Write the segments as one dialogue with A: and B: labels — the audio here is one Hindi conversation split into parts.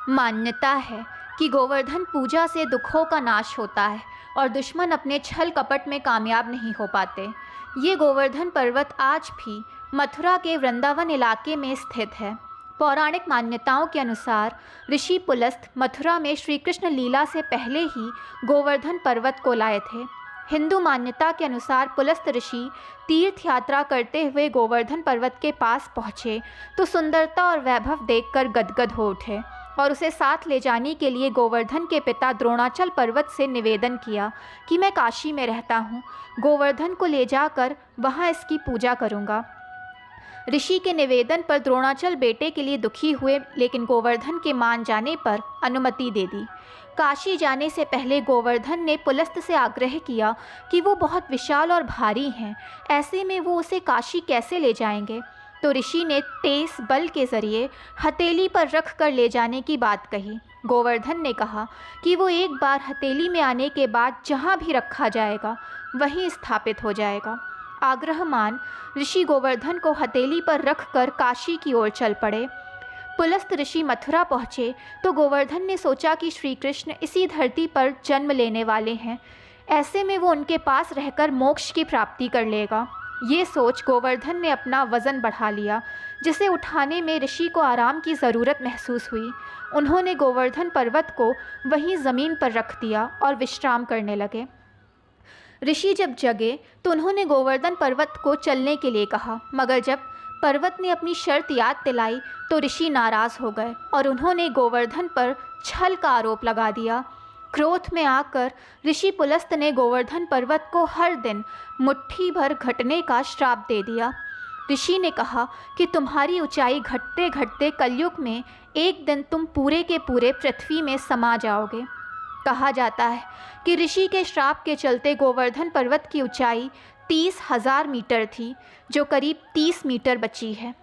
A: मान्यता है कि गोवर्धन पूजा से दुखों का नाश होता है और दुश्मन अपने छल कपट में कामयाब नहीं हो पाते। ये गोवर्धन पर्वत आज भी मथुरा के वृंदावन इलाके में स्थित है। पौराणिक मान्यताओं के अनुसार ऋषि पुलस्त मथुरा में श्री कृष्ण लीला से पहले ही गोवर्धन पर्वत को लाए थे। हिंदू मान्यता के अनुसार पुलस्त ऋषि तीर्थ यात्रा करते हुए गोवर्धन पर्वत के पास पहुँचे तो सुंदरता और वैभव देखकर गदगद हो उठे और उसे साथ ले जाने के लिए गोवर्धन के पिता द्रोणाचल पर्वत से निवेदन किया कि मैं काशी में रहता हूँ, गोवर्धन को ले जाकर वहाँ इसकी पूजा करूँगा। ऋषि के निवेदन पर द्रोणाचल बेटे के लिए दुखी हुए, लेकिन गोवर्धन के मान जाने पर अनुमति दे दी। काशी जाने से पहले गोवर्धन ने पुलस्त से आग्रह किया कि वो बहुत विशाल और भारी हैं, ऐसे में वो उसे काशी कैसे ले जाएंगे। तो ऋषि ने तेज बल के ज़रिए हथेली पर रख कर ले जाने की बात कही। गोवर्धन ने कहा कि वो एक बार हथेली में आने के बाद जहाँ भी रखा जाएगा वहीं स्थापित हो जाएगा। आग्रह मान ऋषि गोवर्धन को हथेली पर रख कर काशी की ओर चल पड़े। पुलस्त ऋषि मथुरा पहुँचे तो गोवर्धन ने सोचा कि श्री कृष्ण इसी धरती पर जन्म लेने वाले हैं, ऐसे में वो उनके पास रहकर मोक्ष की प्राप्ति कर लेगा। ये सोच गोवर्धन ने अपना वज़न बढ़ा लिया, जिसे उठाने में ऋषि को आराम की ज़रूरत महसूस हुई। उन्होंने गोवर्धन पर्वत को वहीं ज़मीन पर रख दिया और विश्राम करने लगे। ऋषि जब जगे तो उन्होंने गोवर्धन पर्वत को चलने के लिए कहा, मगर जब पर्वत ने अपनी शर्त याद दिलाई तो ऋषि नाराज़ हो गए और उन्होंने गोवर्धन पर छल का आरोप लगा दिया। क्रोध में आकर ऋषि पुलस्त ने गोवर्धन पर्वत को हर दिन मुट्ठी भर घटने का श्राप दे दिया। ऋषि ने कहा कि तुम्हारी ऊंचाई घटते घटते कलयुग में एक दिन तुम पूरे के पूरे पृथ्वी में समा जाओगे। कहा जाता है कि ऋषि के श्राप के चलते गोवर्धन पर्वत की ऊंचाई 30,000 मीटर थी, जो करीब 30 मीटर बची है।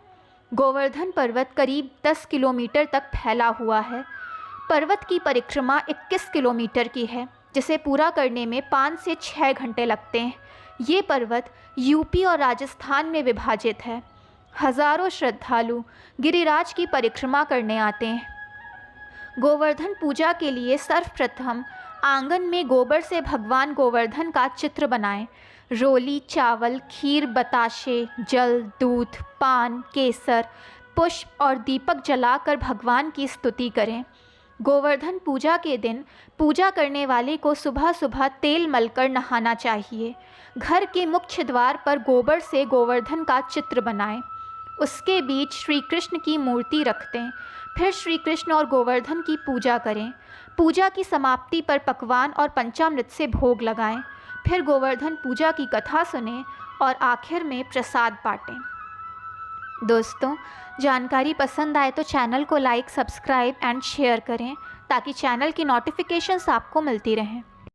A: गोवर्धन पर्वत करीब 10 किलोमीटर तक फैला हुआ है। पर्वत की परिक्रमा 21 किलोमीटर की है, जिसे पूरा करने में 5 से 6 घंटे लगते हैं। ये पर्वत यूपी और राजस्थान में विभाजित है। हज़ारों श्रद्धालु गिरिराज की परिक्रमा करने आते हैं। गोवर्धन पूजा के लिए सर्वप्रथम आंगन में गोबर से भगवान गोवर्धन का चित्र बनाएं। रोली, चावल, खीर, बताशे, जल, दूध, पान, केसर, पुष्प और दीपक जलाकर भगवान की स्तुति करें। गोवर्धन पूजा के दिन पूजा करने वाले को सुबह सुबह तेल मलकर नहाना चाहिए। घर के मुख्य द्वार पर गोबर से गोवर्धन का चित्र बनाएं। उसके बीच श्री कृष्ण की मूर्ति रख दें। फिर श्री कृष्ण और गोवर्धन की पूजा करें। पूजा की समाप्ति पर पकवान और पंचामृत से भोग लगाएं। फिर गोवर्धन पूजा की कथा सुनें और आखिर में प्रसाद बांटें। दोस्तों, जानकारी पसंद आए तो चैनल को लाइक, सब्सक्राइब एंड शेयर करें ताकि चैनल की नोटिफिकेशंस आपको मिलती रहें।